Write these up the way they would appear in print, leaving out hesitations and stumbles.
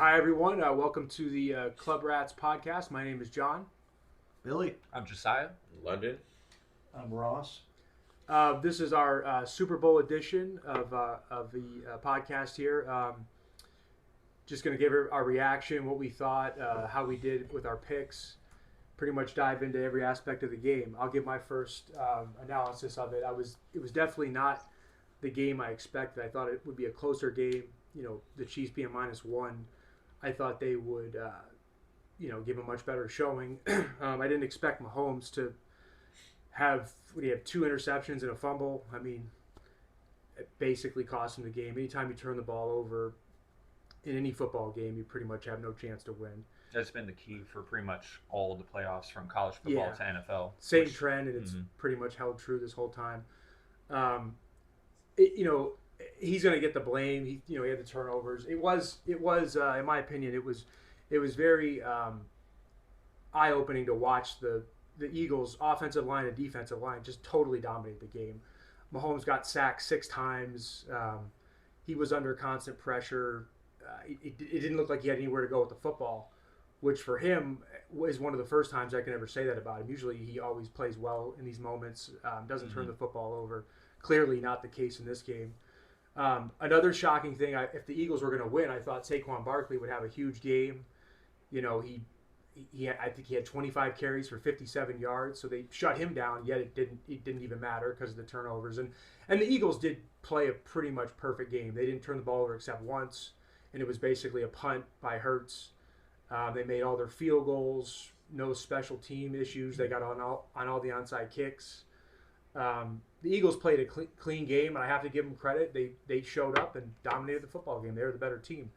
Hi, everyone. Welcome to the Club Rats podcast. My name is John. Billy. I'm Jesiah. London. I'm Ross. This is our Super Bowl edition of the podcast here. Just going to give our reaction, what we thought, how we did with our picks. Pretty much dive into every aspect of the game. I'll give my first analysis of it. It was definitely not the game I expected. I thought it would be a closer game. You know, the Chiefs being -1. I thought they would, give a much better showing. I didn't expect Mahomes to have 2 interceptions and a fumble. I mean, it basically cost him the game. Anytime you turn the ball over in any football game, you pretty much have no chance to win. That's been the key for pretty much all of the playoffs from college football to NFL. Same trend, and it's pretty much held true this whole time. He's going to get the blame. He had the turnovers. It was in my opinion, it was very eye-opening to watch the Eagles' offensive line and defensive line just totally dominate the game. Mahomes got sacked 6 times. He was under constant pressure. It didn't look like he had anywhere to go with the football, which for him was one of the first times I can ever say that about him. Usually he always plays well in these moments, doesn't turn the football over. Clearly not the case in this game. Another shocking thing, if the Eagles were going to win, I thought Saquon Barkley would have a huge game. I think he had 25 carries for 57 yards, so they shut him down. Yet it didn't even matter because of the turnovers. And the Eagles did play a pretty much perfect game. They didn't turn the ball over except once, and it was basically a punt by Hurts. They made all their field goals, no special team issues. They got on all the onside kicks. The Eagles played a clean game, and I have to give them credit. They showed up and dominated the football game. They were the better team.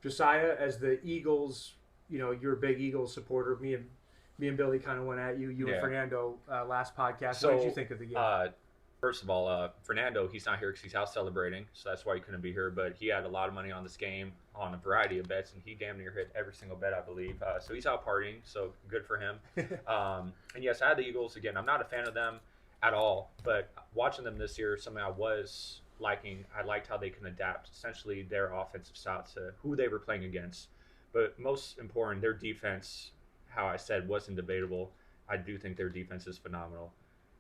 Jesiah, as the Eagles, you're a big Eagles supporter. Me and Billy kind of went at you. You and Fernando last podcast. So, what did you think of the game? First of all, Fernando, he's not here because he's out celebrating, so that's why he couldn't be here. But he had a lot of money on this game on a variety of bets, and he damn near hit every single bet, I believe. So he's out partying, so good for him. And yes, I had the Eagles. Again, I'm not a fan of them at all, but watching them this year, something I was liking. I liked how they can adapt essentially their offensive style to who they were playing against. But most important, their defense, how I said, wasn't debatable. I do think their defense is phenomenal.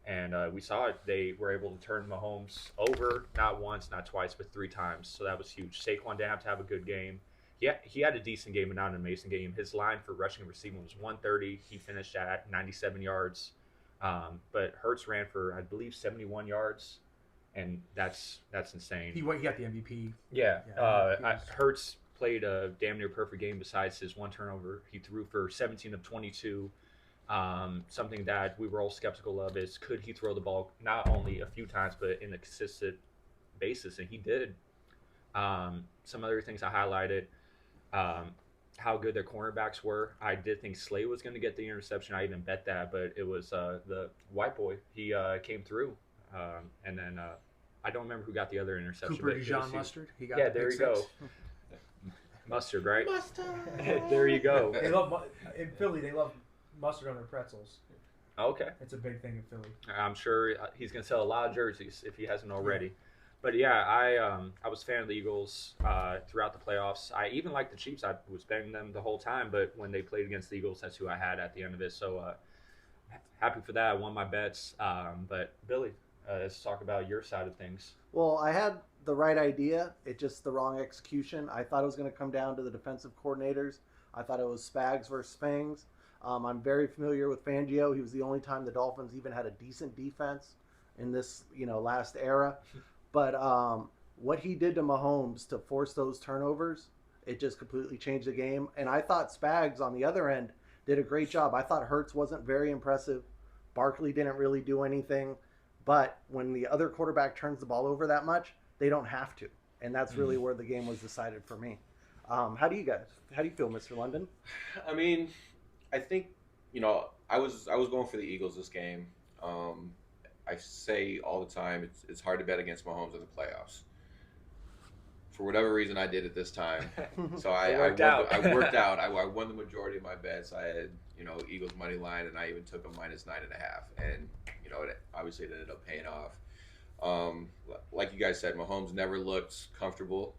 And we saw it. They were able to turn Mahomes over, not once, not twice, but 3 times. So that was huge. Saquon didn't have to have a good game. He had a decent game, but not an amazing game. His line for rushing and receiving was 130. He finished at 97 yards. But Hurts ran for, I believe, 71 yards. And that's insane. He got the MVP. Yeah. Hurts played a damn near perfect game besides his 1 turnover. He threw for 17 of 22. Something that we were all skeptical of is, could he throw the ball not only a few times but in a consistent basis, and he did. Some other things I highlighted, how good their cornerbacks were. I did think Slay was going to get the interception. I even bet that, but it was the white boy. He came through, and then I don't remember who got the other interception. Cooper Jean Mustard. He got there you go. Mustard, right? Mustard. There you go. They love in Philly. They love mustard on their pretzels. Okay. It's a big thing in Philly. I'm sure he's going to sell a lot of jerseys if he hasn't already. Yeah. But yeah, I was a fan of the Eagles throughout the playoffs. I even liked the Chiefs. I was betting them the whole time, but when they played against the Eagles, that's who I had at the end of it. So happy for that. I won my bets. But Billy, let's talk about your side of things. Well, I had the right idea. It's just the wrong execution. I thought it was going to come down to the defensive coordinators. I thought it was Spags versus Spangs. I'm very familiar with Fangio. He was the only time the Dolphins even had a decent defense in this, last era. But what he did to Mahomes to force those turnovers, it just completely changed the game. And I thought Spags on the other end did a great job. I thought Hurts wasn't very impressive. Barkley didn't really do anything. But when the other quarterback turns the ball over that much, they don't have to. And that's really where the game was decided for me. How do you feel, Mr. London? I mean, I think, I was going for the Eagles this game. I say all the time, it's hard to bet against Mahomes in the playoffs. For whatever reason, I did it this time. So I worked out. I won the majority of my bets. I had, Eagles money line, and I even took a -9.5. And, obviously it ended up paying off. Like you guys said, Mahomes never looked comfortable.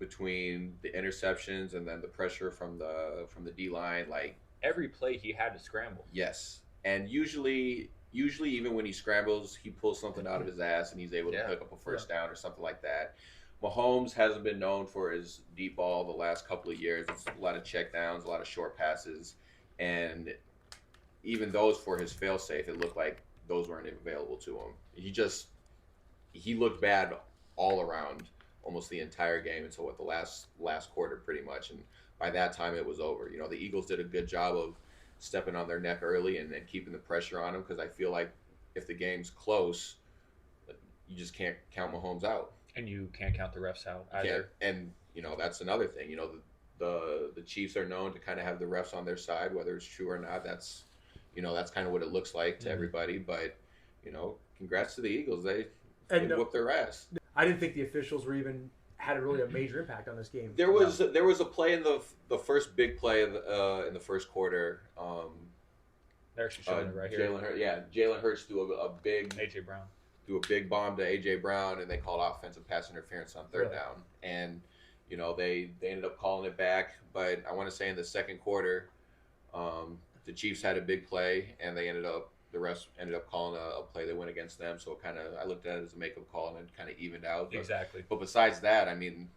between the interceptions and then the pressure from the D line. Like Every play he had to scramble. yes, and usually even when he scrambles, he pulls something out of his ass and he's able to Yeah. pick up a first down or something like that. Mahomes hasn't been known for his deep ball the last couple of years. It's a lot of check downs, a lot of short passes, and even those for his failsafe, it looked like those weren't available to him. He looked bad all around almost the entire game until the last quarter pretty much, and by that time it was over. You know, the Eagles did a good job of stepping on their neck early and keeping the pressure on them, because I feel like if the game's close, you just can't count Mahomes out. And you can't count the refs out Yeah, either. and you know that's another thing. You know, the Chiefs are known to kind of have the refs on their side, whether it's true or not. That's kind of what it looks like to everybody. But congrats to the Eagles. They whooped their ass. I didn't think the officials were even had a major impact on this game. There was a play in the first big play in the first quarter. They're actually showing it right here. Jalen Hurts threw a big AJ Brown. threw a big bomb to AJ Brown, and they called offensive pass interference on third down. And they ended up calling it back. But I want to say in the second quarter, the Chiefs had a big play, and the refs ended up calling a play that went against them. So I looked at it as a makeup call, and it kind of evened out. Exactly. But besides that, I mean,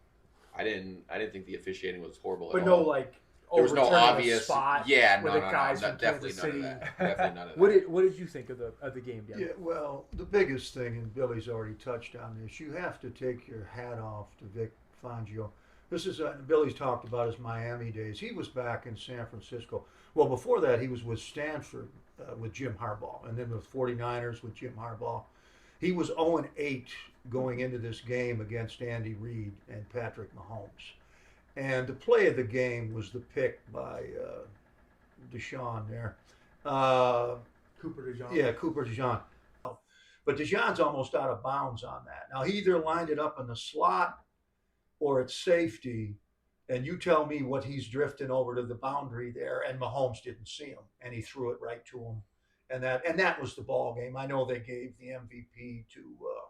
I didn't think the officiating was horrible But at no, all. like, There was no overturning a obvious spot Yeah, with no, the no, guys no, from definitely Kansas none City. of that. Definitely none of that. What did you think of the game, Dan? Yeah, well, the biggest thing, and Billy's already touched on this, you have to take your hat off to Vic Fangio. This is Billy's talked about his Miami days. He was back in San Francisco. Well, before that, he was with Stanford with Jim Harbaugh, and then with 49ers with Jim Harbaugh. He was 0-8 going into this game against Andy Reid and Patrick Mahomes. And the play of the game was the pick by Deshaun there. Cooper DeJean. Yeah, Cooper DeJean. But DeJean's almost out of bounds on that. Now, he either lined it up in the slot or at safety, and you tell me what he's drifting over to the boundary there, and Mahomes didn't see him, and he threw it right to him. And that was the ball game. I know they gave the MVP to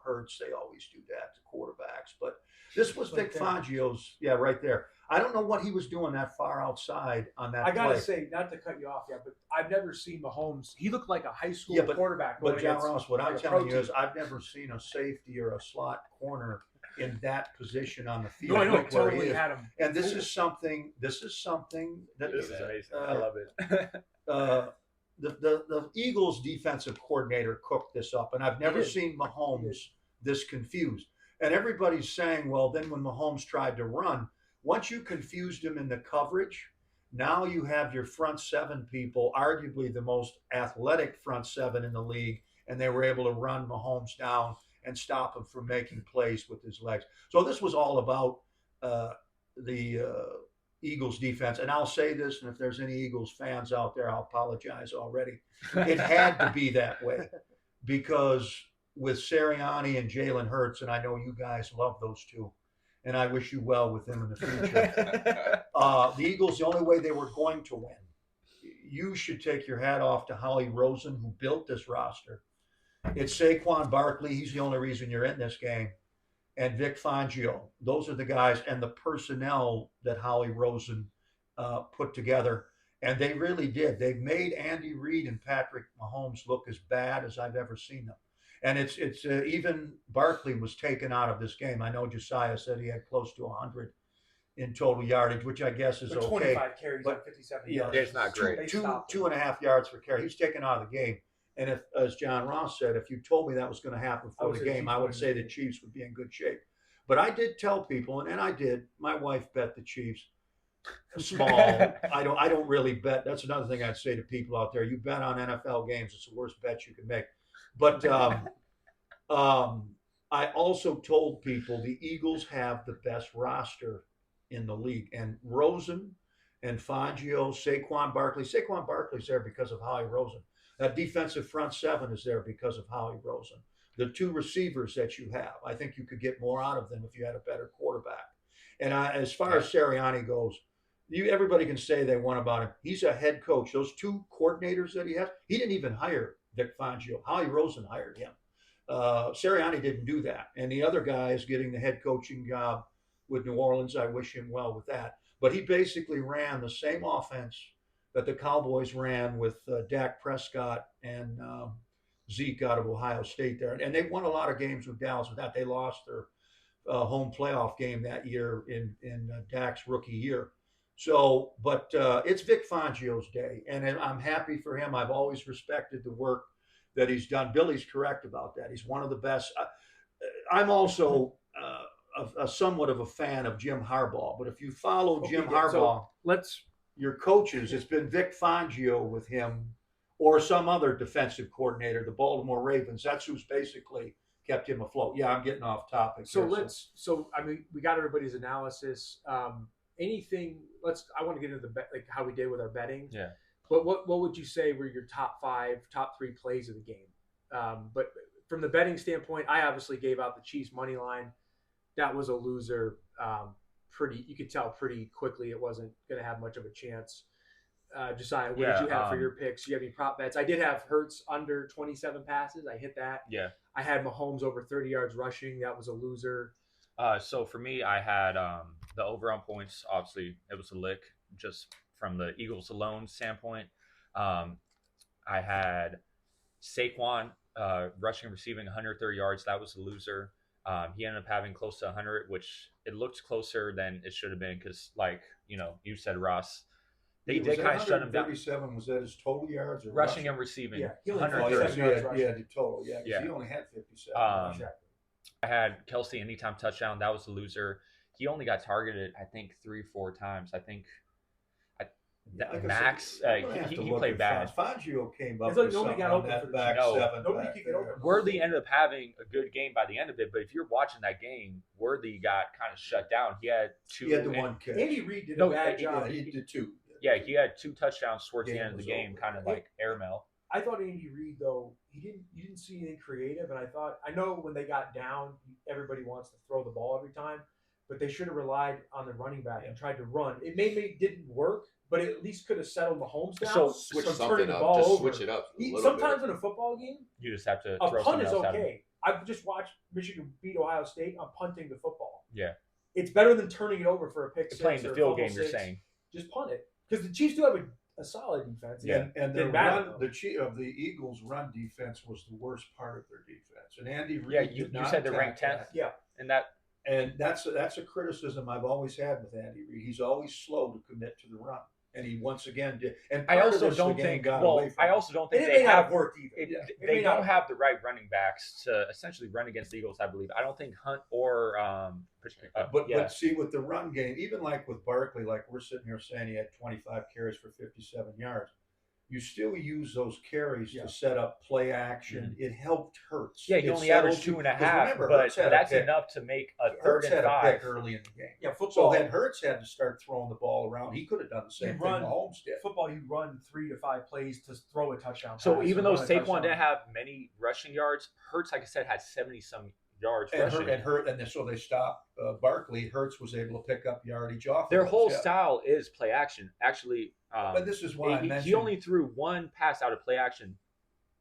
Hurts. They always do that to quarterbacks. But this was Vic Fangio's, right there. I don't know what he was doing that far outside on that I gotta play. say, not to cut you off, but I've never seen Mahomes. He looked like a high school Yeah, quarterback. But John against, Ross, what I'm like, a telling you pro is team. I've never seen a safety or a slot corner in that position on the field. No, I know. Look where he Totally is. had him. And this is something that This is amazing. I love it. the Eagles defensive coordinator cooked this up, and I've never did. seen Mahomes this confused. And everybody's saying, well, then when Mahomes tried to run, once you confused him in the coverage, now you have your front seven people, arguably the most athletic front seven in the league, and they were able to run Mahomes down and stop him from making plays with his legs. So this was all about the Eagles defense. And I'll say this, and if there's any Eagles fans out there, I'll apologize already. It had to be that way because with Sirianni and Jalen Hurts, and I know you guys love those two, and I wish you well with them in the future. The Eagles, the only way they were going to win, you should take your hat off to Howie Roseman, who built this roster. It's Saquon Barkley. He's the only reason you're in this game. And Vic Fangio. Those are the guys and the personnel that Howie Roseman put together. And they really did. They've made Andy Reid and Patrick Mahomes look as bad as I've ever seen them. And it's even Barkley was taken out of this game. I know Jesiah said he had close to 100 in total yardage, which I guess is But okay. 25 carries on 57 Yeah, yards. it's not great. They Two stopped him. 2.5 yards per carry. He's taken out of the game. And if, as John Ross said, if you told me that was going to happen I for would the say the game, Chiefs I would would say have the been. Chiefs would be in good shape. But I did tell people, and I did. My wife bet the Chiefs. Small. I don't really bet. That's another thing I'd say to people out there. You bet on NFL games. It's the worst bet you can make. But I also told people the Eagles have the best roster in the league. And Rosen and Fangio, Saquon Barkley's there because of Howie Rosen. That defensive front seven is there because of Howie Rosen. The two receivers that you have, I think you could get more out of them if you had a better quarterback. And as far as Sirianni goes, everybody can say they want about him. He's a head coach. Those two coordinators that he has, he didn't even hire Vic Fangio. Howie Rosen hired him. Sirianni didn't do that. And the other guy is getting the head coaching job with New Orleans. I wish him well with that. But he basically ran the same offense that the Cowboys ran with Dak Prescott and Zeke out of Ohio State there. And they won a lot of games with Dallas with that. They lost their home playoff game that year in Dak's rookie year. So, but it's Vic Fangio's day, and I'm happy for him. I've always respected the work that he's done. Billy's correct about that. He's one of the best. I'm also a somewhat of a fan of Jim Harbaugh, but if you follow Jim Harbaugh, so your coaches, it's been Vic Fangio with him or some other defensive coordinator, the Baltimore Ravens. That's who's basically kept him afloat. Yeah, I'm getting off topic. So here, so I mean, we got everybody's analysis. Anything? I want to get into like how we did with our betting. Yeah. But what would you say were your top 3 plays of the game? But from the betting standpoint, I obviously gave out the Chiefs money line. That was a loser. You could tell pretty quickly it wasn't going to have much of a chance. Jesiah, what did you have for your picks? You have any prop bets? I did have Hurts under 27 passes. I hit that. Yeah. I had Mahomes over 30 yards rushing. That was a loser. So for me, I had the over on points. Obviously, it was a lick just from the Eagles alone standpoint. I had Saquon rushing and receiving 130 yards. That was a loser. He ended up having close to 100, which it looked closer than it should have been because, like, you said, Ross, they did kind of shut him down. 37, was that his total yards? Or rushing and receiving. Yeah, he only 130. The total. Yeah, because he only had 57. I had Kelsey anytime touchdown. That was a loser. He only got targeted, I think, 3-4 times. I think Max, he played bad. Fangio came up It's like with nobody something got on open that for the back Chiefs. seven. Nobody back could get there. open. Worthy ended up having a good game by the end of it, but if you're watching that game, Worthy got kind of shut down. He had two. He had the one catch. Andy Reid did No, a bad he job. Yeah, he did two. Yeah, he had 2 touchdowns towards the Game end of the was game, over. kind of like airmail. I thought Andy Reid, though, you didn't see anything creative, and I know when they got down, everybody wants to throw the ball every time, but they should have relied on the running back and tried to run. It maybe didn't work, but it at least could have settled Mahomes down. So Switch from something turning the up. ball Just over. switch it up a little Sometimes bit. in a football game, You just have to a throw punt something is else at him. okay. I've just watched Michigan beat Ohio State on punting the football. Yeah. It's better than turning it over for a pick You're six playing the or a field fumble game, you're six. saying. Just punt it. Because the Chiefs do have a solid defense. Yeah. And the Didn't matter, run, though. the Eagles' run defense was the worst part of their defense. And Andy Reid Yeah, you did not said they're attack ranked 10th. that. Yeah. And that And that's a criticism I've always had with Andy Reid. He's always slow to commit to the run, and he once again did. And I part of also this, don't the game think. got Well, away from I him. also don't It think may they not have. have worked either. It, Yeah, it they may don't not have the right running backs to essentially run against the Eagles. I believe. I don't think Hunt or But see, with the run game, even like with Barkley, like we're sitting here saying he had 25 carries for 57 yards. You still use those carries to set up play action. It helped Hurts. Yeah, he It only averaged settled you- 2.5, 'cause remember, but Hurts had a that's pick. enough to make a Hurts 3rd had and a pick 5. early in the game. Yeah, So football. had Hurts had to start throwing the ball around, he could have done the same thing Mahomes did. Football, you run 3 to 5 plays to throw a touchdown. So pass even or though run a Saquon touchdown. didn't have many rushing yards, Hurts, like I said, had 70-some yards And rushing. so they stopped Barkley. Hurts was able to pick up yardage off. Their of whole those, style is play action. Actually, But this is why I he mentioned. only threw 1 pass out of play action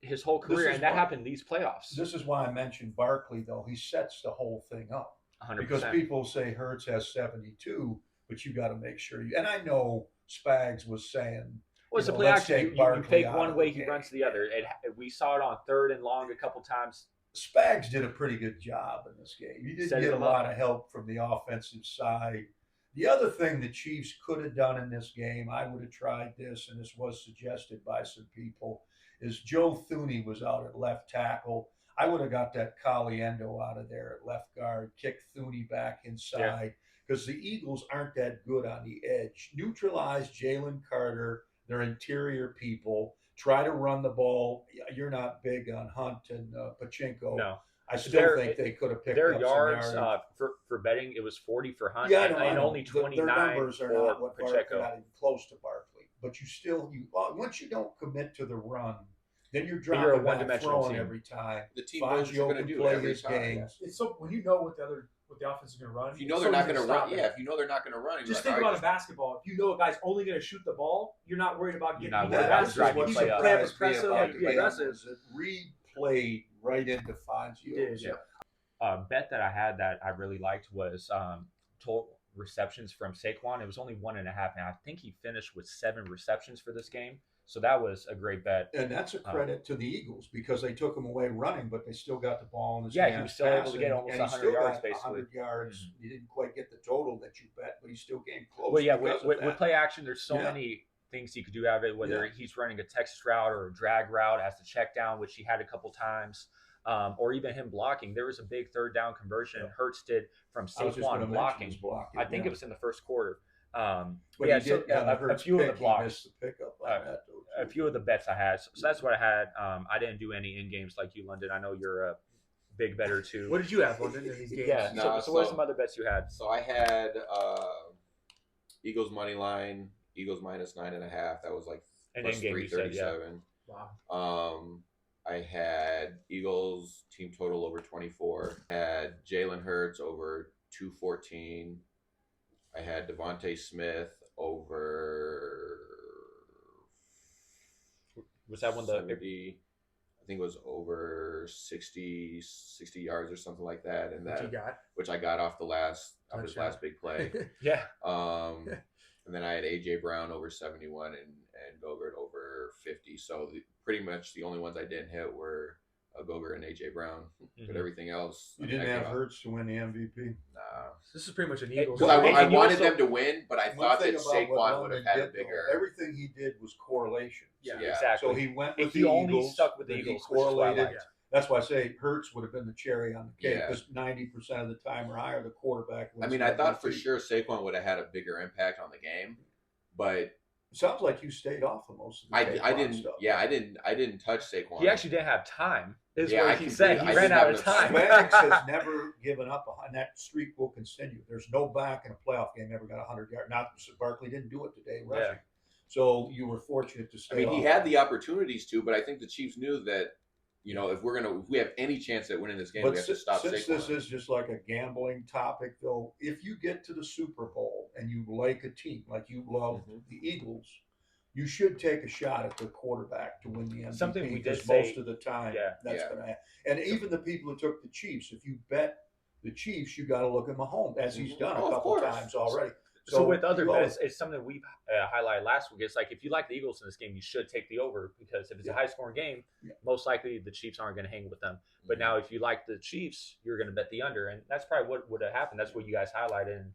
his whole This career, is and that why- happened in these playoffs. This is why I mentioned Barkley, though. He sets the whole thing up. 100%. Because people say Hurts has 72, but you got to make sure you. And I know Spags was saying, Well, it's a you know, play let's action. take You Barkley fake out one of way, the he game. runs to the other. We saw it on 3rd and long a couple times. Spags did a pretty good job in this game. He didn't Set get a them lot up. of help from the offensive side. The other thing the Chiefs could have done in this game, I would have tried this, and this was suggested by some people, is Joe Thuney was out at left tackle. I would have got that Caliendo out of there at left guard, kicked Thuney back inside, because the Eagles aren't that good on the edge. Neutralize Jalen Carter, their interior people. Try to run the ball. You're not big on Hunt and Pachinko. No. I still Their- think they could have picked Their up yards some yardage. for betting, it was 40 for Hunt Yeah, I and, know, I and know. only Their 29 numbers are for not what Barkley, Pacheco. not even close to Barkley. But once you don't commit to the run, then you're You're a dropping back one-dimensional throwing team. every time. The team knows what you're Fangio going to can do play every his time. game. It's so when you know what the offense is going to run. If you know it's they're so not easy going to stop run, it. yeah. If you know they're not going to run, Just you're think like, about a basketball. If you know a guy's only going to shoot the ball, you're not worried about getting You're not beat worried with about that. driving He's play a up. play It's being aggressive. about Be play up. aggressive. Reed played right into Fangio. He did, bet that I had that I really liked was total receptions from Saquon. It was only 1.5, and I think he finished with 7 receptions for this game. So that was a great bet. And that's a credit to the Eagles because they took him away running, but they still got the ball in his Yeah, hands. he was still able to passing, get almost and he 100 still yards, got basically. 100 yards. Mhm. He didn't quite get the total that you bet, but he still came close. Well, yeah, because of with that. play action, there's so many things he could do out of it, whether he's running a Texas route or a drag route as the check down, which he had a couple times, or even him blocking. There was a big third down conversion Hurts did from I was just gonna Saquon mention his blocking. I think yeah. it was in the first quarter. But yeah, he did, so a few of the he blocks. missed the pickup on that, though, A too. few of the bets I had. So that's what I had. I didn't do any in games like you, London. I know you're a big better too. What did you have, London, in these games? Yeah. No, So what are some other bets you had? So I had Eagles money line, Eagles minus 9.5. That was like An plus in-game, you said, yeah. 337. Wow. I had Eagles team total over 24. I had Jalen Hurts over 214. I had Devontae Smith over. Was that one 70, I think it was over 60 yards or something like that, and What you that got? which I got off his last big play. Yeah. And then I had AJ Brown over 71 and Gogurt over 50. So pretty much the only ones I didn't hit were Gogurt and AJ Brown, but everything else You didn't have Hurts to win the MVP. Nah. This is pretty much an Eagles. Because I And you wanted also- them to win, but I One thought thing that about what Saquon would have London had a did, though, bigger. everything he did was correlation. Yeah. Exactly. So he went with He the only Eagles. stuck with the then Eagles, He which is what I correlated. liked. That's why I say Hurts would have been the cherry on the cake Yeah. because 90% of the time or higher, the quarterback. I wins mean, the I thought for MVP. sure Saquon would have had a bigger impact on the game, but Sounds like you stayed off of most of the I Saquon didn't. stuff. Yeah, I didn't touch Saquon. He actually didn't have time. Is Yeah, what I he can said. do- He I ran didn't out have of enough time. Spags has never given up, and that streak will continue. There's no back in a playoff game ever got 100 yards. Not Barkley didn't do it today rushing. Yeah. So you were fortunate to stay I mean, off. he had the opportunities to, but I think the Chiefs knew that, you know, if we have any chance at winning this game, we But have to stop since Saquon. this is just like a gambling topic, though, if you get to the Super Bowl and you like a team like you love the Eagles, you should take a shot at the quarterback to win the MVP. Something we did because say- most of the time Yeah. that's Yeah. going to happen. And even the people who took the Chiefs, if you bet the Chiefs, you got to look at Mahomes as he's done Oh, a of couple course. times already. So with other you bets, it's something we've highlighted last week. It's like if you like the Eagles in this game, you should take the over because if it's a high scoring game, most likely the Chiefs aren't going to hang with them. But now if you like the Chiefs, you're going to bet the under, and that's probably what would have happened. That's what you guys highlighted, and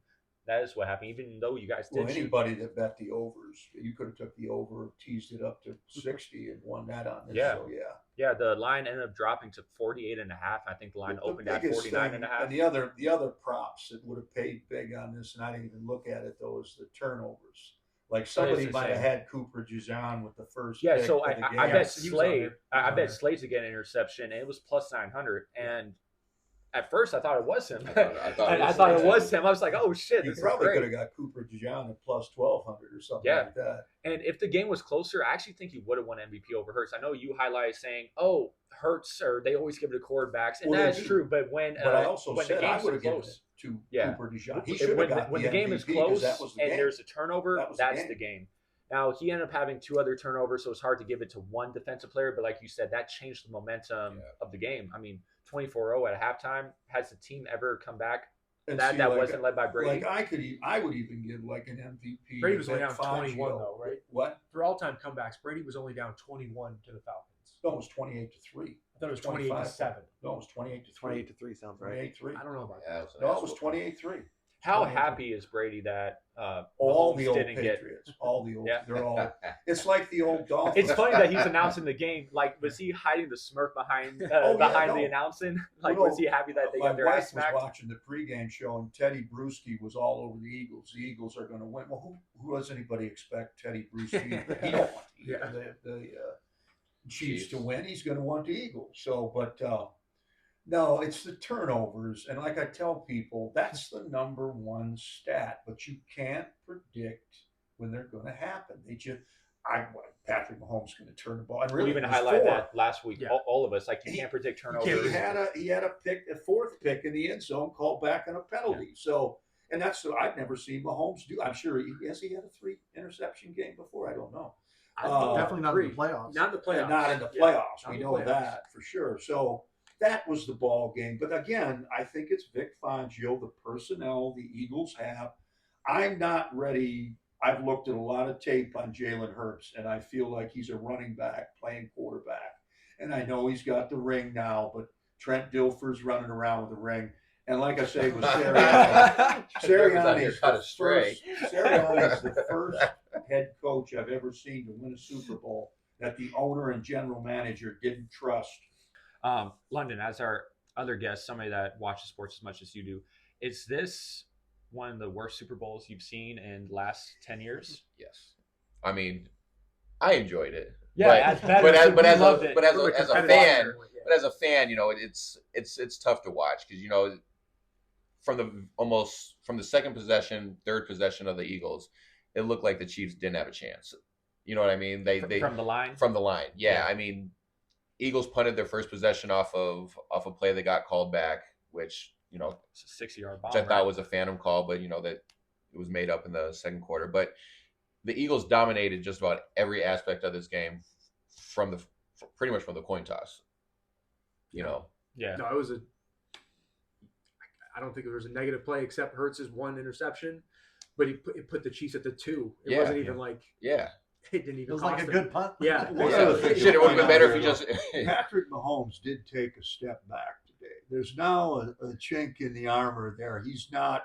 that is what happened. Even though you guys did Well, shoot. anybody that bet the overs, you could have took the over, teased it up to 60, and won that on this. Yeah. So yeah. Yeah, the line ended up dropping to 48.5. I think the line The opened at biggest 49.5. thing, and the other props that would have paid big on this, and I didn't even look at it though, is the turnovers. Like somebody the might have same. had Cooper Jesiah with the first. Yeah, pick so of the I game. bet he was Slade. under. I bet Slade to get an interception, and it was plus 900. And at first, I thought it was him. I I thought thought it it was him. I was like, oh shit, You this is probably could great. have got Cooper Jesiah at plus 1,200 or something Yeah. like that. And if the game was closer, I actually think he would have won MVP over Hurts. I know you highlighted saying, "Oh, Hurts," or they always give it to quarterbacks, and Well, they that's do. true. But when But I also when said the I games would are have given it close, to Yeah. Cooper Jesiah. He should have when, got when the the game is MVP 'cause close that was the and game. there's a turnover, That was the that's game. the game. Now he ended up having 2 other turnovers, so it's hard to give it to one defensive player. But like you said, that changed the momentum of the game. I mean, 24-0 at halftime. Has the team ever come back? And That see, that like, wasn't led by Brady. Like I would even give like an MVP. Brady was to only Ben down 21 Fangio. though, right? What? For all-time comebacks, Brady was only down 21 to the Falcons. No, it was 28-3. I thought it was 28 to 25. 7. No, it was 28-3. 28-3 sounds right. 28-3. I don't know about Yeah, that. that was an No, it ass was whooping. 28-3. How 28. happy is Brady that All Mahomes the old didn't get? Patriots. All the old. Yeah. They're all. It's like the old Dolphins. It's funny that he's announcing the game. Like, was he hiding the smirk behind Oh, yeah, behind the no. announcing? Like, No, was he happy that they My got their wife ass was smacked? watching the pregame show, and Teddy Bruschi was all over the Eagles. The Eagles are going to win. Well, who does anybody expect Teddy Bruschi? He don't want the Chiefs to win. He's going to want the Eagles. So, but no, it's the turnovers, and like I tell people, that's the number one stat. But you can't predict when they're going to happen. Patrick Mahomes going to turn the ball. And We really, even it was highlighted 4. that last week. Yeah. All of us, like, you can't predict turnovers. He had a pick, a 4th pick in the end zone, called back on a penalty. So, and that's what I've never seen Mahomes do. I'm sure he had a 3 interception game before. I don't know. Definitely not in the playoffs. Not in the playoffs. Not in the Yeah. playoffs. Not We in the know playoffs. that for sure. So, that was the ball game. But again, I think it's Vic Fangio, the personnel the Eagles have. I'm not ready. I've looked at a lot of tape on Jalen Hurts, and I feel like he's a running back playing quarterback. And I know he's got the ring now, but Trent Dilfer's running around with the ring. And like I say, with Sirianni, Sirianni's the first head coach I've ever seen to win a Super Bowl that the owner and general manager didn't trust. London, as our other guest, somebody that watches sports as much as you do, is this one of the worst Super Bowls you've seen in the last 10 years? Yes. I mean, I enjoyed it. Yeah, but as a fan, it's tough to watch because from the second possession, third possession of the Eagles, it looked like the Chiefs didn't have a chance. You know what I mean? They from the line. From the line, yeah. I mean, Eagles punted their first possession off a play that got called back, which it's a 60-yard bomb, which I thought was a phantom call, but that it was made up in the second quarter. But the Eagles dominated just about every aspect of this game pretty much from the coin toss. Yeah. No, it was I don't think there was a negative play except Hurts' one interception, but he put the Chiefs at the 2. It wasn't even like yeah. It didn't even. It was like a good punt. Yeah. It would have been better if he just. Patrick Mahomes did take a step back today. There's now a chink in the armor there. He's not,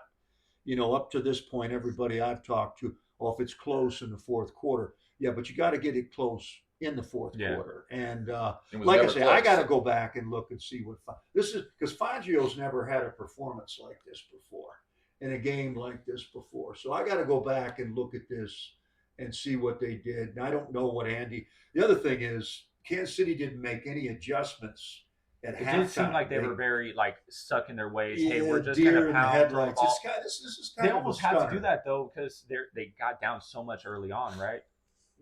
up to this point, everybody I've talked to, if it's close in the fourth quarter, yeah, but you got to get it close in the fourth quarter. And like I say, close. I got to go back and look and see what this is, because Fangio's never had a performance like this before, in a game like this before. So I got to go back and look at this and see what they did. And I don't know what Andy. The other thing is, Kansas City didn't make any adjustments at halftime. It did seem like they were very stuck in their ways. Yeah, Hey, we're just deer going to in the pound. headlights. This is kind They of almost a had to stunner. do that though because they got down so much early on, right?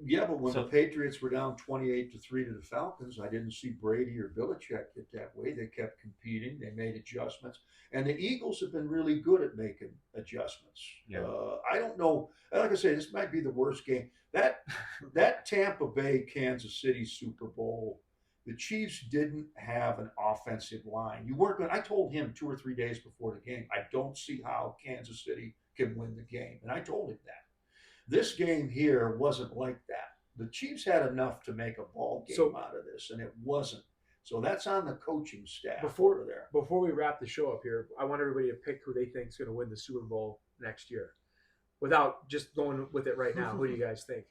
Yeah, but when the Patriots were down 28-3 to the Falcons, I didn't see Brady or Belichick get that way. They kept competing. They made adjustments. And the Eagles have been really good at making adjustments. Yeah. I don't know. Like I say, this might be the worst game. That Tampa Bay, Kansas City Super Bowl, the Chiefs didn't have an offensive line. You weren't going. I told him 2 or 3 days before the game, I don't see how Kansas City can win the game. And I told him that. This game here wasn't like that. The Chiefs had enough to make a ball game out of this, and it wasn't. So that's on the coaching staff over there. Before we wrap the show up here, I want everybody to pick who they think is going to win the Super Bowl next year. Without just going with it right now, who do you guys think?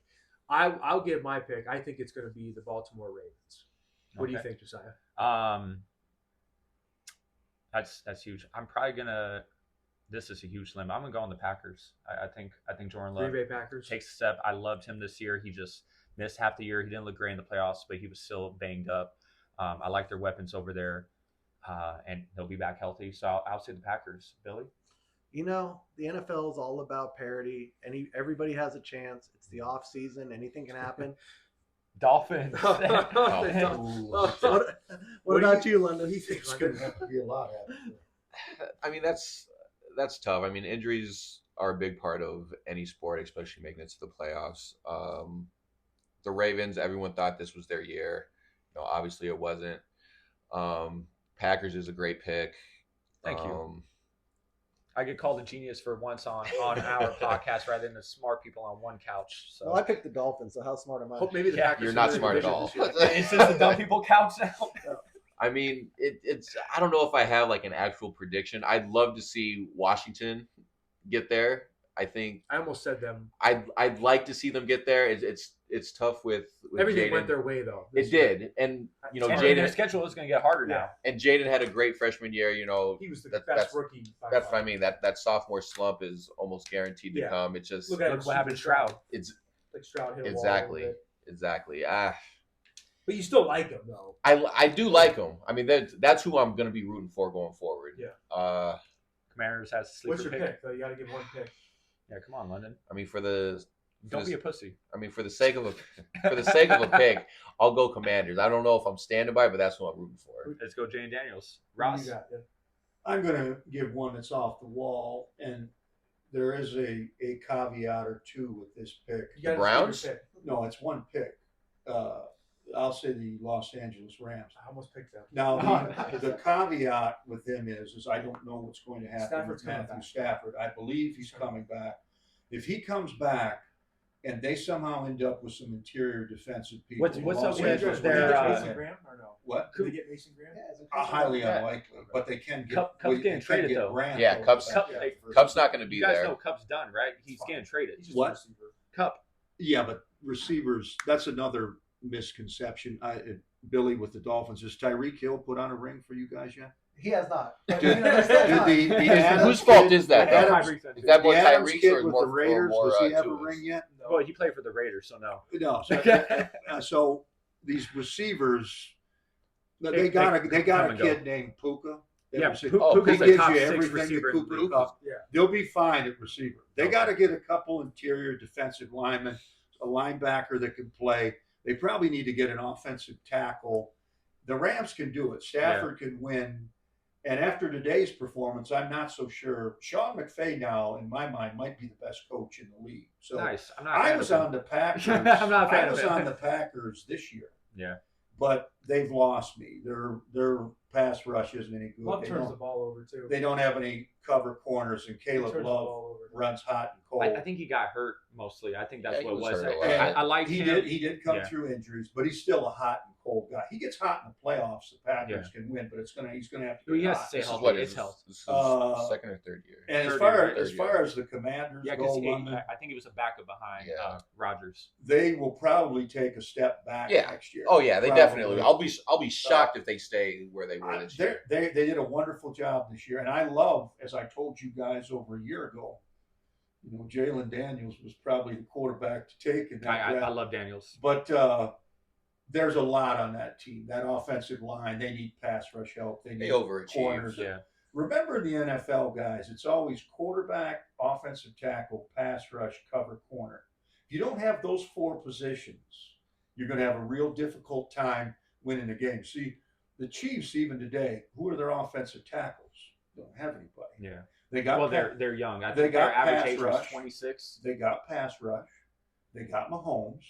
I'll give my pick. I think it's going to be the Baltimore Ravens. What do you think, Jesiah? That's huge. I'm probably gonna. This is a huge limb. I'm gonna go on the Packers. I think Jordan Love Green Bay Packers takes a step. I loved him this year. He just missed half the year. He didn't look great in the playoffs, but he was still banged up. I like their weapons over there, and they'll be back healthy. So I'll say the Packers. Billy? The NFL is all about parity. Everybody has a chance. It's the off season. Anything can happen. Dolphins. What about you, London? He thinks going to have to be a lot happening. I mean, that's tough. I mean, injuries are a big part of any sport, especially making it to the playoffs. The Ravens, everyone thought this was their year. Obviously it wasn't. Packers is a great pick. Thank you. I get called a genius for once on our podcast rather than the smart people on one couch. So well, I picked the Dolphins, so how smart am I? Hope maybe the Packers. You're not smart at all. It's just the dumb people couch now. I mean, it's. I don't know if I have like an actual prediction. I'd love to see Washington get there. I think I almost said them. I'd like to see them get there. It's tough with everything Jaden. Went their way though. It did, and Jaden, their schedule is going to get harder now. And Jaden had a great freshman year. He was the best rookie. That's what I mean. That sophomore slump is almost guaranteed to come. It's just look what happened to Stroud. It's like Stroud hit exactly. But you still like him though. I do like him. I mean, that's who I'm going to be rooting for going forward. Yeah. Commanders has a sleeper What's your pick though? You got to give one pick. Yeah, come on, London. I mean, don't be a pussy. I mean, for the sake of a pick, I'll go Commanders. I don't know if I'm standing by, but that's what I'm rooting for. Let's go, Jane Daniels. Ross. I'm going to give one that's off the wall, and there is a caveat or two with this pick. The Browns? No, it's one pick. I'll say the Los Angeles Rams. I almost picked them. Now, Oh, the caveat with them is I don't know what's going to happen Stafford's with coming Matthew back. Stafford. I believe he's coming back. If he comes back and they somehow end up with some interior defensive people, What's Los up with Angeles their, Rams Mason win. Graham or no? What? Could they get Mason Graham? Highly Yeah. unlikely, but they can get. Cup's well, getting they can traded, get though. Grant Yeah, over Cup's- that. Cup, Cup's not going to be you guys there. know Cup's done, right? He's getting traded. He's just What? a receiver. Cup. Yeah, but receivers, that's another misconception. Billy with the Dolphins, has Tyreek Hill put on a ring for you guys yet? He has not. Did- There's still did time. the Adams Whose fault kid- is that, the though? Adams- Is that more the Adams Tyreek's kid or with more, the Raiders, or more does he have a Tua's? ring yet? Well, he played for the Raiders, so no. No. So these receivers, they They got a come and go. kid named Puka. Yeah, He Puka's gives a top you 6 everything receiver that in the Cooper league. Kupp. Yeah. They'll be fine at receiver. They Okay. got to get a couple interior defensive linemen, a linebacker that can play. They probably need to get an offensive tackle. The Rams can do it. Stafford can win. And after today's performance, I'm not so sure. Sean McVay now, in my mind, might be the best coach in the league. So Nice. I'm not. a I fan was of him. on the Packers. I'm not a fan I of was it. on the Packers this year. Yeah. But they've lost me. Their pass rush isn't any good. Love They turns the don't, ball over too. they don't have any cover corners, and He Caleb turns the Love ball over. runs hot and cold. I think he got hurt mostly. I think that's Yeah, he what it was was. hurt a lot. I like he him. did come Yeah. through injuries, but he's still a hot and cold guy. He gets hot in the playoffs. The Packers can win, but he's gonna have to. He Get has hot. to stay This is healthy. what It's is health. this is Uh, second or third year. And as Third far year, as third far year. as the Commanders Yeah, go, because London, I think he was a backup behind Yeah. Rodgers. they will probably take a step back Yeah. next year. Oh yeah, they Probably. definitely. I'll be shocked if they stay where they were this year. They did a wonderful job this year, and I love, as I told you guys over a year ago, Jalen Daniels was probably the quarterback to take in that I draft. love Daniels. But there's a lot on that team. That offensive line, they need pass rush help. They They need overachieved. corners. Yeah. Remember in the NFL, guys, it's always quarterback, offensive tackle, pass rush, cover, corner. If you don't have those 4 positions, you're going to have a real difficult time winning the game. See, the Chiefs, even today, who are their offensive tackles? They don't have anybody. Yeah. They got Well, they're young. I they think got their average pass age was rush. 26. They got pass rush. They got Mahomes,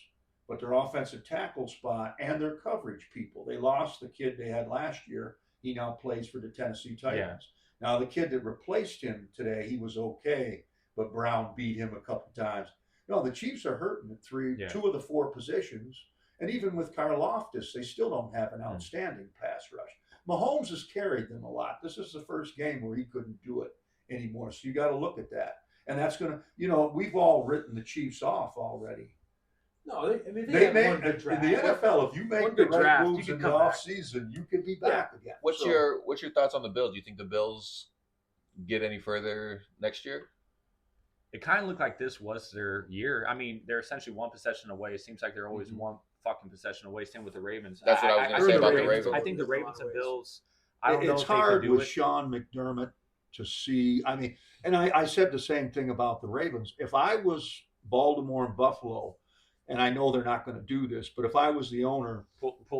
but their offensive tackle spot and their coverage people. They lost the kid they had last year. He now plays for the Tennessee Titans. Now, the kid that replaced him today, he was okay, but Brown beat him a couple times. No, the Chiefs are hurting at 2 of the 4 positions. And even with Karlaftis, they still don't have an outstanding pass rush. Mahomes has carried them a lot. This is the first game where he couldn't do it anymore. So you got to look at that. And that's going to, we've all written the Chiefs off already. No, they They had one made good in draft. the NFL, if you One make the good right draft, you moves can in the come back. offseason, you could be back again. What's So, your thoughts on the Bills? Do you think the Bills get any further next year? It kind of looked like this was their year. I mean, they're essentially one possession away. It seems like they're always one fucking possession away. Same with the Ravens. That's what I was gonna say about the Ravens. I think the Ravens and Bills. I don't know it's if they could hard do with it. Sean McDermott to see. I mean, and I said the same thing about the Ravens. If I was Baltimore and Buffalo, and I know they're not going to do this, but if I was the owner,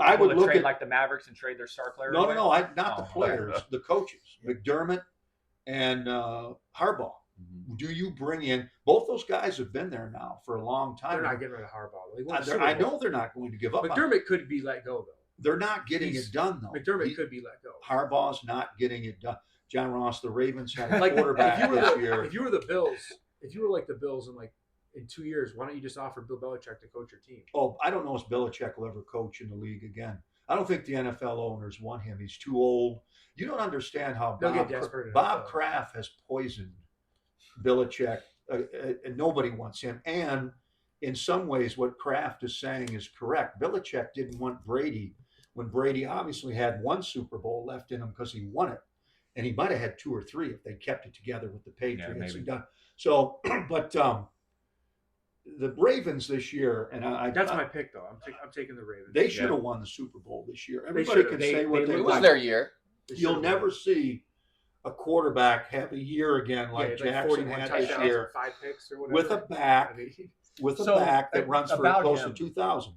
I would a look trade at- like the Mavericks and trade their star player. no, away? not the Oh. players, the coaches, McDermott and Harbaugh. Mhm. Do you bring in both those guys have been there now for a long time? They're not getting rid of Harbaugh. They won the I Super Bowl. know they're not going to give up. on it. McDermott could be let go though. They're not getting He's- it done though. McDermott could be let go. Harbaugh's not getting it done. John Ross, the Ravens had a Like quarterback if you were this the, year. if you were the Bills, if you were like the Bills in 2 years, why don't you just offer Bill Belichick to coach your team? Oh, I don't know if Belichick will ever coach in the league again. I don't think the NFL owners want him. He's too old. You don't understand how They'll get desperate enough, Bob though. Kraft has poisoned Belichick, and nobody wants him. And in some ways, what Kraft is saying is correct. Belichick didn't want Brady when Brady obviously had 1 Super Bowl left in him because he won it. And he might have had 2 or 3 if they kept it together with the Patriots. maybe. So, but the Ravens this year, and That's my pick though. I'm taking the Ravens. they should have won the Super Bowl this year. Everybody should've. can They- say what they they It looked was want. their year. They You'll should've never won. see a quarterback have a year again like it's Jackson 41 had this touchdowns year and 5 picks or whatever. with a back I mean, So, that runs for about close him. to 2,000.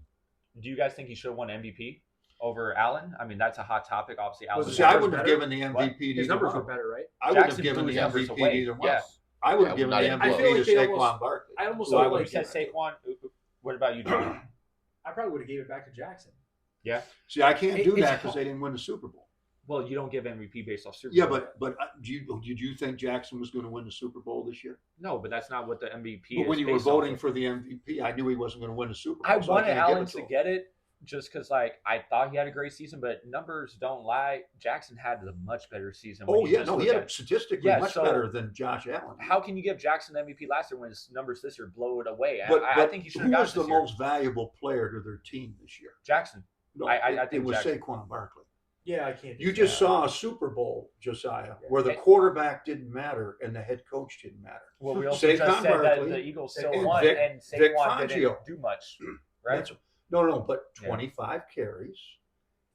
Do you guys think he should have won MVP over Allen? I mean, that's a hot topic. Obviously, Allen. Was his See, I numbers wouldn't have better? given the What? MVP to his either numbers one. were better, right? I wouldn't have Jackson given blew the his numbers MVP away. to either one. Yeah. I would Yeah, have given not the even MVP close. I feel like to they Saquon almost- Barkley. I almost So feel I When like you said Saquon, what about you, John? I probably would have gave it back to Jackson. Yeah. See, I can't do It's that because they didn't win the Super Bowl. Well, you don't give MVP based off Super Yeah, Bowl. but did you think Jackson was going to win the Super Bowl this year? No, but that's not what the MVP But is. when you were based off voting of. for the MVP, I knew he wasn't going to win the Super Bowl. I so wanted can't give Allen it to him. get it just because, like, I thought he had a great season, but numbers don't lie. Jackson had a much better season. Oh when you yeah, just no, he look had at- statistically Yeah, much so better than Josh Allen. How can you give Jackson the MVP last year when his numbers this year blow it away? But, I think he should who have got was this the year. most valuable player to their team this year? Jackson. No, I it think was Jackson. Saquon Barkley. Yeah, I can't. You just saw a Super Bowl, Jesiah, Yeah. where the And- quarterback didn't matter and the head coach didn't matter. Well, we also Saquon just said that Barkley the Eagles still and won, Vic- and Vic Saquon Fangio. didn't do much, right? That's, no, but Yeah. 25 carries.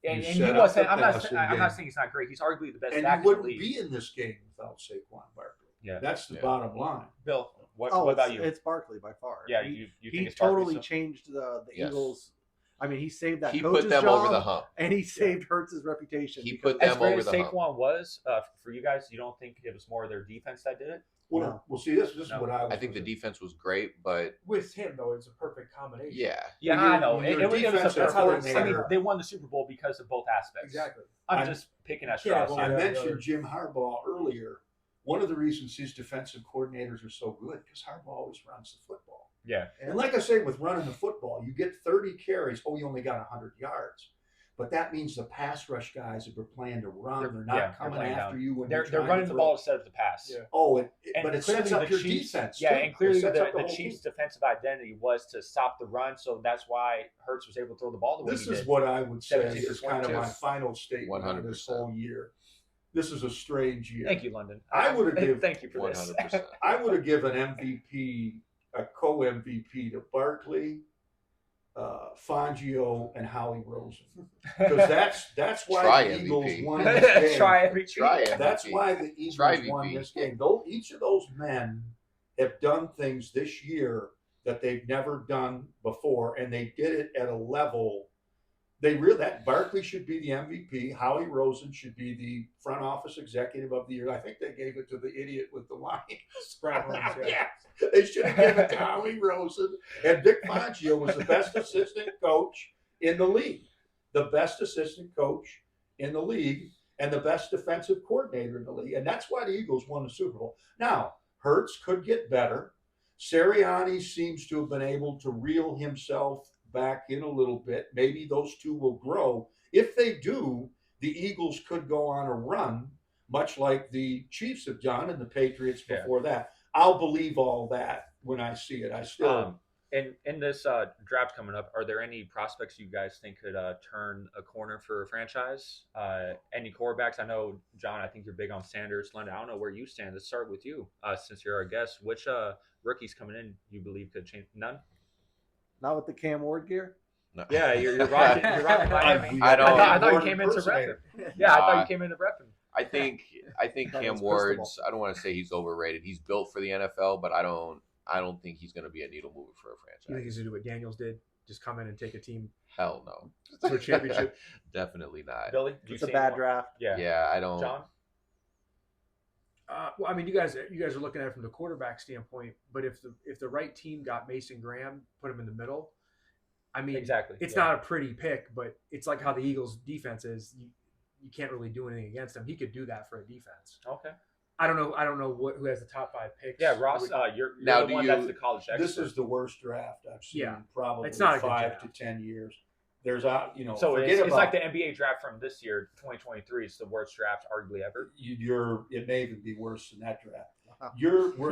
And You he set up wasn't. the I'm not. passing I'm not game. saying he's not great. He's arguably the best And back you in the wouldn't league. be in this game without Saquon Barkley. Yeah. That's the Yeah. bottom line. Bill, what Oh, about it's, you? it's Barkley by far. Yeah, he, you he think it's Barkley, totally so? changed the Yes. Eagles. I mean, he saved that He coach's put them job, over the hump. and he saved Hurts' reputation. He because- put As them great over as the hump. Saquon was for you guys, you don't think it was more their defense that did it? Well, No. well, see, this is No. what I was. I think the defense was great, but with him though, it's a perfect combination. yeah, Yeah, When you're- I know. when It, you're it was a defensive that's how I mean, coordinator- they won the Super Bowl because of both aspects. Exactly. I'm I'm- just picking at Yeah, straws. well, I Yeah, mentioned yeah. Jim Harbaugh earlier. One of the reasons his defensive coordinators are so good because Harbaugh always runs the football. Yeah. And like I say, with running the football, you get 30 carries. Oh, you only got 100 yards. But that means the pass rush guys, if they're playing to run, they're not they're coming playing after down. you when They're you're trying running to the throw. ball instead of the pass. Yeah. Oh, And but it clearly sets up the your Chiefs, defense. yeah, too. and clearly It sets up the whole Chiefs' team. defensive identity was to stop the run, so that's why Hurts was able to throw the ball the way This he is did. what I would say 17 for is kind of 22. my final statement on this 100%. whole year. This is a strange year. Thank you, London. I would've given- Thank you for this. 100%. I would have given MVP, a co-MVP to Barkley, Fangio, and Howie Rosen. Because that's why Try the Eagles MVP. won this game. Try every Try it. That's MVP. why the Eagles Try won MVP. this game. Though each of those men have done things this year that they've never done before, and they did it at a level. That Barkley should be the MVP. Howie Rosen should be the front office executive of the year. I think they gave it to the idiot with the Lions. Brad Holmes, yeah. Yeah, they should have given it to Howie Rosen. And Vic Fangio was the best assistant coach in the league. The best assistant coach in the league and the best defensive coordinator in the league. And that's why the Eagles won the Super Bowl. Now, Hurts could get better. Sirianni seems to have been able to reel himself back in a little bit. Maybe those two will grow. If they do, the Eagles could go on a run, much like the Chiefs have done and the Patriots Yeah. before that. I'll believe all that when I see it. I still In this draft coming up, are there any prospects you guys think could turn a corner for a franchise? Any quarterbacks? I know, John, I think you're big on Sanders. London, I don't know where you stand. Let's start with you, since you're our guest. Which rookies coming in you believe could change? None? Not with the Cam Ward gear. No. Yeah, you're rocking Miami. I don't- I thought you Ward came into impersonator. repping. Yeah, I thought Nah. you came into repping. I think That Cam was Cristobal. Ward's. I don't want to say he's overrated. He's built for the NFL, but I don't think he's going to be a needle mover for a You think franchise. he's gonna do what Daniels did? Just come in and take a team Hell no. to a championship? Definitely not. Billy, do you It's a see bad anyone? draft. Yeah. Yeah, I don't. John? Well, I mean, you guys are looking at it from the quarterback standpoint, but if the right team got Mason Graham, put him in the middle, I mean, Exactly. it's yeah. not a pretty pick, but it's like how the Eagles' defense is. You can't really do anything against him. He could do that for a defense. Okay. I don't know who has the top 5 picks. Yeah, Ross, you're Now, the do one you- that's the college expert. This is the worst draft I've seen Yeah. in probably It's not a good 5 draft. to 10 years. There's so forget it's about like the NBA draft from this year, 2023. It's the worst draft arguably ever. it may even be worse than that draft. Wow.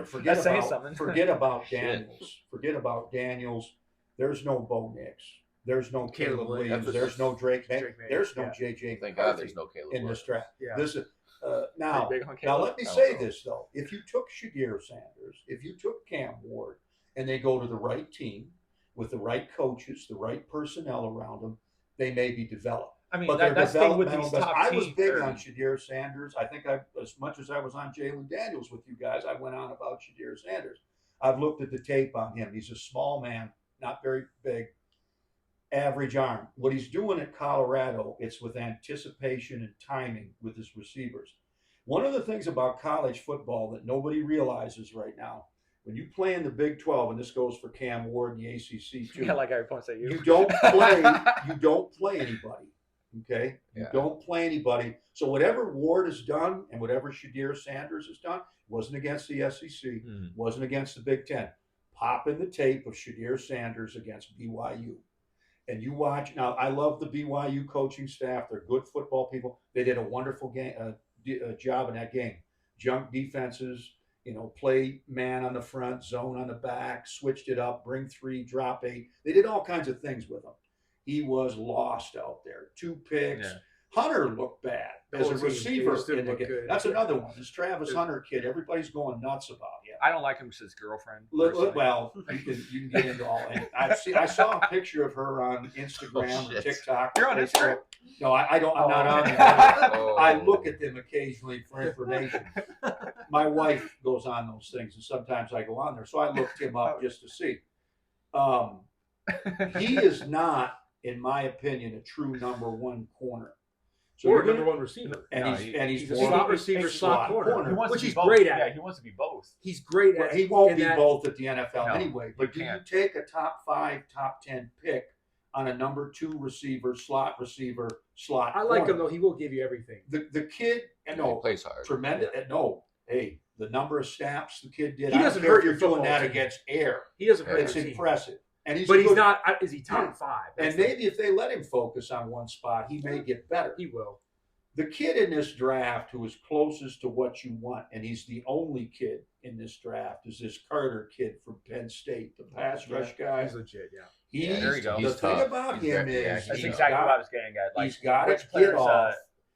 Forget That's saying about something. forget about Shit. Daniels. Forget about Daniels. There's no Bo Nix. There's no Caleb Caleb Williams. Williams. There's no Drake May. Drake May, There's no yeah. JJ Thank God McCarthy there's no Caleb in Williams. this draft. Yeah. This is now. Pretty big on Now Caleb? let me I say don't know. this though: if you took Shadir Sanders, if you took Cam Ward, and they go to the right team with the right coaches, the right personnel around them, they may be developed. I mean, But they're that's the thing with developmental these best. top I was teams. big or- on Shadir Sanders. I think as much as I was on Jalen Daniels with you guys, I went on about Shadir Sanders. I've looked at the tape on him. He's a small man, not very big, average arm. What he's doing at Colorado, it's with anticipation and timing with his receivers. One of the things about college football that nobody realizes right now, When you play in the Big 12, and this goes for Cam Ward and the ACC too, Yeah, like I points at you. you don't play. You don't play anybody. Okay, you Yeah. don't play anybody. So whatever Ward has done and whatever Shadir Sanders has done wasn't against the SEC, wasn't against the Big Ten. Pop in the tape of Shadir Sanders against BYU, and you watch. Now I love the BYU coaching staff. They're good football people. They did a wonderful job in that game. Junk defenses. Play man on the front, zone on the back, switched it up, bring 3, drop 8. They did all kinds of things with him. He was lost out there. 2 picks. Yeah. Hunter looked bad as a receiver in the game. Good. That's another one. This Travis Hunter kid, everybody's going nuts about him. I don't like him because his girlfriend. Well, you can get into all that. I saw a picture of her on Instagram or TikTok. You're on Instagram? No, I don't. I'm not on there. Oh. I look at them occasionally for information. My wife goes on those things, and sometimes I go on there. So I looked him up just to see. He is not, in my opinion, a true number 1 corner. So Or you're number gonna- 1 receiver. And he's He's a more- slot receiver, slot corner. He wants Which to be he's both. great at. Yeah, he wants to be both. He's great Well, at. he won't in be that- both at the NFL No, anyway. But do you can't. take a top 5, top 10 pick on a number 2 receiver, slot, I like corner? him though. He will give you everything. The kid, and He no, plays hard. tremendous. No, hey, the number of snaps the kid did. He I don't doesn't care hurt if you're your doing football that team. against air. He doesn't hurt It's your team. impressive, and he's But a he's good- not. Is he top 5? And That's the- maybe if they let him focus on one spot, he may get better. he will. The kid in this draft who is closest to what you want, and he's the only kid in this draft, is this Carter kid from Penn State, the pass rush guy. He's legit. Yeah. He's, there you go. The He's thing tough. about He's him very- yeah, is That's he's exactly what I got, was getting at. Like, he's got which to player's get off.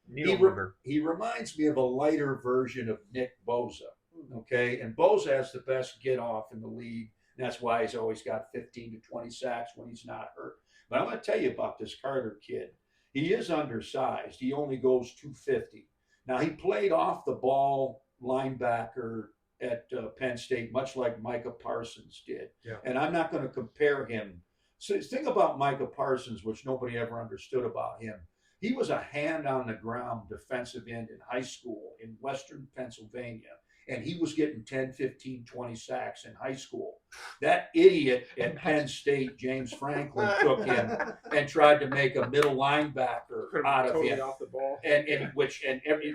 needle mover? He reminds me of a lighter version of Nick Bosa. Okay, and Bosa has the best get off in the league. And that's why he's always got 15 to 20 sacks when he's not hurt. But I'm going to tell you about this Carter kid. He is undersized. He only goes 250. Now, he played off the ball linebacker at Penn State, much like Micah Parsons did. Yeah. And I'm not going to compare him. So the thing about Micah Parsons, which nobody ever understood about him, he was a hand on the ground defensive end in high school in Western Pennsylvania. And he was getting 10, 15, 20 sacks in high school. That idiot at Penn State, James Franklin, took him and tried to make a middle linebacker Put him out of totally him. off the ball.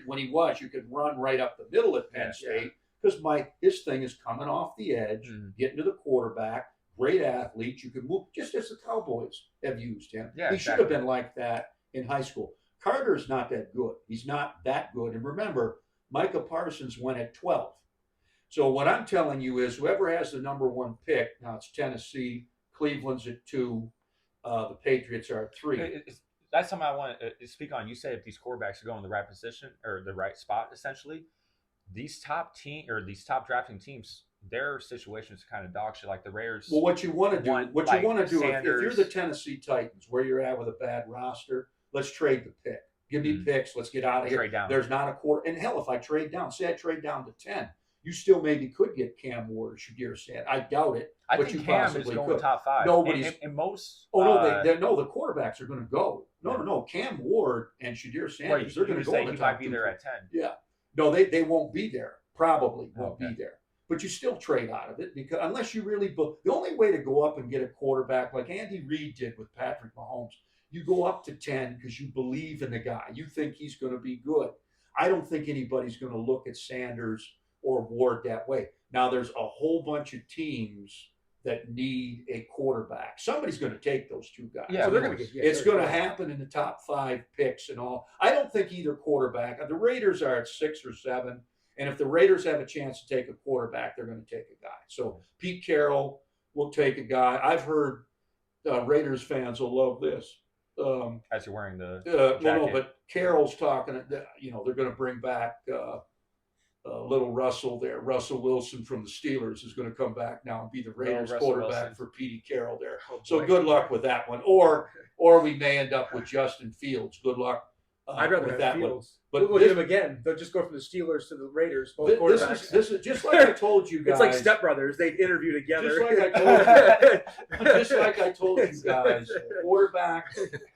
When he was, you could run right up the middle at Penn State because his thing is coming off the edge, getting to the quarterback. Great athlete. You can move just as the Cowboys have used him. Yeah, he should have been like that in high school. Carter's not that good. He's not that good. And remember, Micah Parsons went at 12. So what I'm telling you is whoever has the number 1 pick, now it's Tennessee, Cleveland's at 2, the Patriots are at 3. That's something I want to speak on. You say if these quarterbacks are going in the right position or the right spot, essentially, these top drafting teams, their situation is kind of dog shit. Like the Raiders. Well, what you want to do, if you're the Tennessee Titans, where you're at with a bad roster, let's trade the pick. Give me picks. Let's get out of here. Trade down. There's not a quarter. And hell, if I trade down, say I trade down to 10, you still maybe could get Cam Ward or Shadir Sanders. I doubt it. I but think you Cam is possibly going could. top 5. Nobody's. And most. Oh no, the quarterbacks are going to go. No. Cam Ward and Shadir Sanders, they're going to go in the he top might be 2. there at 10. Yeah. No, they won't be there. Probably won't Okay. be there. But you still trade out of it because unless you really the only way to go up and get a quarterback like Andy Reid did with Patrick Mahomes, you go up to 10 because you believe in the guy. You think he's going to be good. I don't think anybody's going to look at Sanders or Ward that way. Now there's a whole bunch of teams that need a quarterback. Somebody's going to take those 2 guys. Yeah, they're going to get. It's going to happen in the top 5 picks and all. I don't think either quarterback. The Raiders are at 6 or 7, and if the Raiders have a chance to take a quarterback, they're going to take a guy. So Pete Carroll will take a guy. I've heard Raiders fans will love this. As you're wearing the Well, no, jacket. but Carroll's talking. They're going to bring back little Russell there. Russell Wilson from the Steelers is going to come back now and be the Raiders Russell quarterback Wilson. for Petey Carroll there. Oh, So boy. good luck with that one. Or we may end up with Justin Fields. Good luck I'd rather with have that one. Fields. But We'll get him again. They'll just go from the Steelers to the Raiders. Both quarterbacks. This is just like I told you guys. It's like stepbrothers. They interview together. Just like I told you guys, quarterback,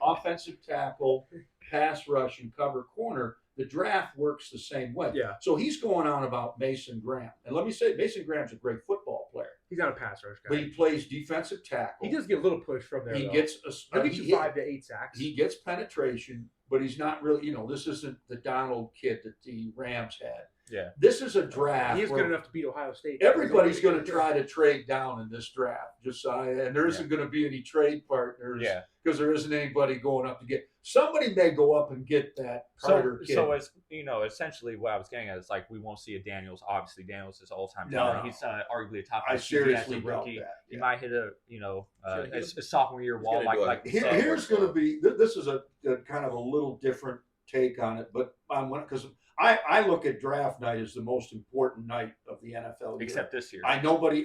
offensive tackle, pass rush, and cover corner, the draft works the same way. Yeah. So he's going on about Mason Graham. And let me say, Mason Graham's a great football player. He's not a pass rush but guy. he plays defensive tackle. He does get a little push from there. He though. gets He'll get you 5 to 8 sacks. He gets penetration, but he's not really. This isn't the Donald kid that the Rams had. Yeah. This is a draft. He is good enough to beat Ohio State. Everybody's going to try to trade down in this draft, Jesiah, and there isn't going to be any trade partners because there isn't anybody going up to get. Somebody may go up and get that Carter kid. So as essentially what I was getting at is like we won't see a Daniels. Obviously, Daniels is all-time. No. He's arguably a top. I seriously as a doubt rookie. that. He might hit a sophomore year wall like Here's going to be. This is a kind of a little different take on it, but because I look at draft night as the most important night of the NFL year. Except this year. Nobody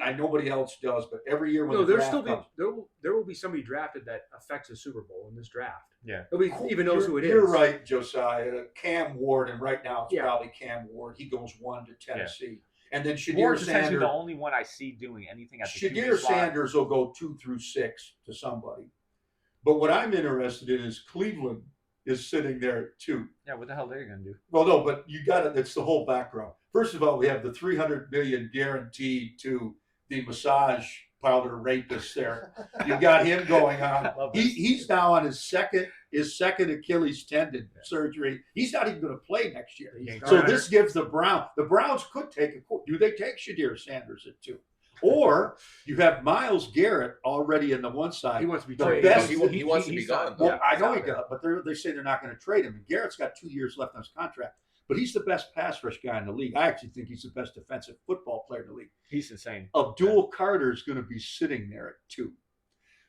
else does, but every year when the draft comes, there will be somebody drafted that affects the Super Bowl in this draft. Yeah. Nobody even knows who it is. You're right, Jesiah. Cam Ward, and right now it's probably Cam Ward. He goes 1 to Tennessee. And then Shadir Ward's Sanders. essentially the only one I see doing anything at the Shadir Sanders will go 2 through 6 to somebody. But what I'm interested in is Cleveland is sitting there at 2. Yeah, what the hell are they going to do? Well, no, but you got it. That's the whole background. First of all, we have the $300 million guaranteed to the massage parlor rapist there. You got him going on. He's now on his second Achilles tendon surgery. He's not even going to play next year. So this gives the Browns could take do they take Shadir Sanders at 2? Or you have Myles Garrett already in the one side. He wants to be the traded. best. He wants to be gone. Well, I know he does, but they say they're not going to trade him. And Garrett's got 2 years left on his contract. But he's the best pass rush guy in the league. I actually think he's the best defensive football player in the league. He's insane. Abdul Carter is going to be sitting there at 2.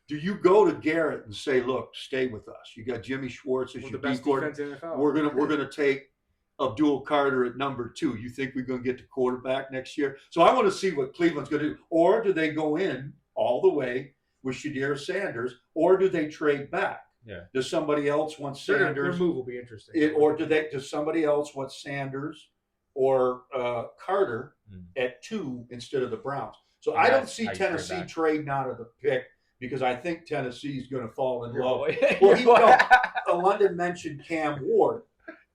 Do you go to Garrett and say, "Look, stay with us"? You got Jimmy Schwartz as your best defense in the NFL. We're gonna take Abdul Carter at number 2. You think we're going to get the quarterback next year? So I want to see what Cleveland's going to do. Or do they go in all the way with Shadir Sanders, or do they trade back? Yeah. Does somebody else want Sanders? Their move will be interesting. Does somebody else want Sanders or Carter at 2 instead of the Browns? So I don't see Tennessee trading out of the pick because I think Tennessee is going to fall in love. Well, London mentioned Cam Ward.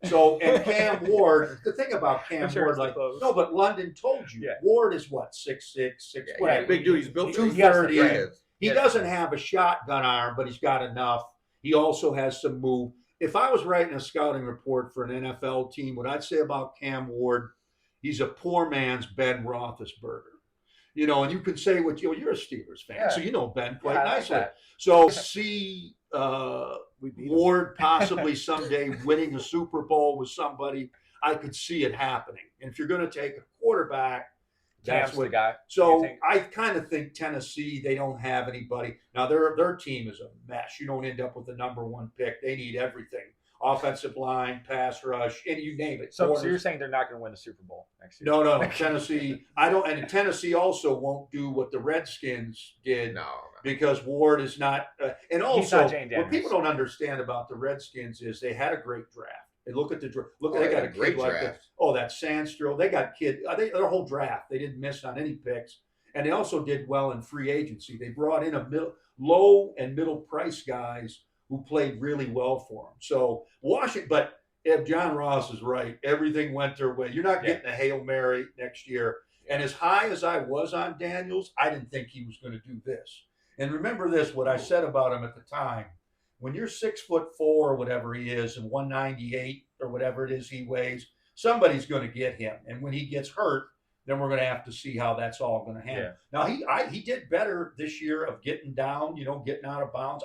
So, and Cam Ward, the thing about Cam Ward, but London told you, Ward is what, 6'6", 6'8". Big dude. He's built 230. He doesn't have a shotgun arm, but he's got enough. He also has some move. If I was writing a scouting report for an NFL team, what I'd say about Cam Ward, he's a poor man's Ben Roethlisberger. And you can say you're a Steelers fan, so you know Ben quite nicely. So see Ward possibly someday winning a Super Bowl with somebody. I could see it happening. And if you're going to take a quarterback, that's what the guy. So I kind of think Tennessee, they don't have anybody. Now their team is a mess. You don't end up with the number 1 pick. They need everything. Offensive line, pass rush, and you name it. So you're saying they're not going to win the Super Bowl next year? No. Tennessee, and Tennessee also won't do what the Redskins did because Ward is not. And also, what people don't understand about the Redskins is they had a great draft. And look at the draft. They got a great kid like draft. that Sandstrom. They got their whole draft. They didn't miss on any picks. And they also did well in free agency. They brought in low and middle price guys who played really well for them. So Washington, but if John Ross is right, everything went their way. You're not getting a Hail Mary next year. And as high as I was on Daniels, I didn't think he was going to do this. And remember this, what I said about him at the time. When you're 6'4" or whatever he is, and 198 or whatever it is he weighs, somebody's going to get him. And when he gets hurt, then we're going to have to see how that's all going to handle. Yeah. Now he did better this year of getting down, getting out of bounds.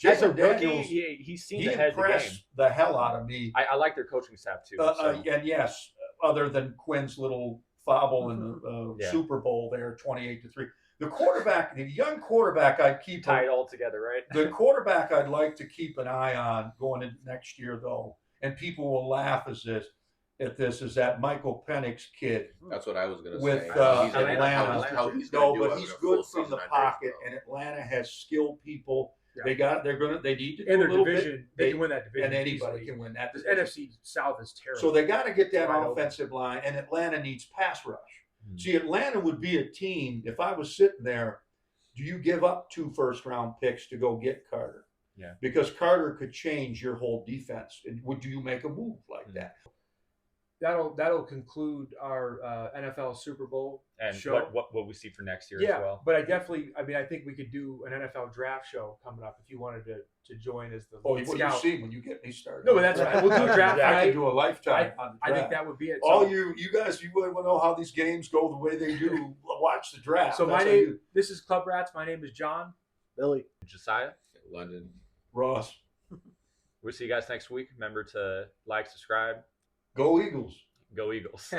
As a rookie, he impressed the hell out of me. I like their coaching staff too. And yes, other than Quinn's little fobble in the Super Bowl there, 28-3. The young quarterback, I'd keep tie it all together, right? The quarterback I'd like to keep an eye on going into next year, though, and people will laugh at this is that Michael Penix kid. That's what I was going to say. With Atlanta. But he's good from the pocket, and Atlanta has skilled people. Yeah. They need to do a little division. Bit. They can win that division, and anybody can win that. This NFC South is terrible. So they got to get that offensive line, and Atlanta needs pass rush. See, Atlanta would be a team, if I was sitting there, do you give up 2 first-round picks to go get Carter? Yeah. Because Carter could change your whole defense. And do you make a move like that? that'll conclude our NFL Super Bowl And show. what we see for next year Yeah, as well. but I think we could do an NFL draft show coming up if you wanted to join as the Oh, lead you scout. see when you get me started. No, but that's right. We'll do draft I night. could do a lifetime on the I think draft. that would be it. All So, you guys, you want to know how these games go the way they do. Watch the draft. so That's my how name. you- This is Club Rats. My name is John. Billy. Jesiah, London. Ross, we'll see you guys next week. Remember to like, subscribe, go Eagles. go Eagles.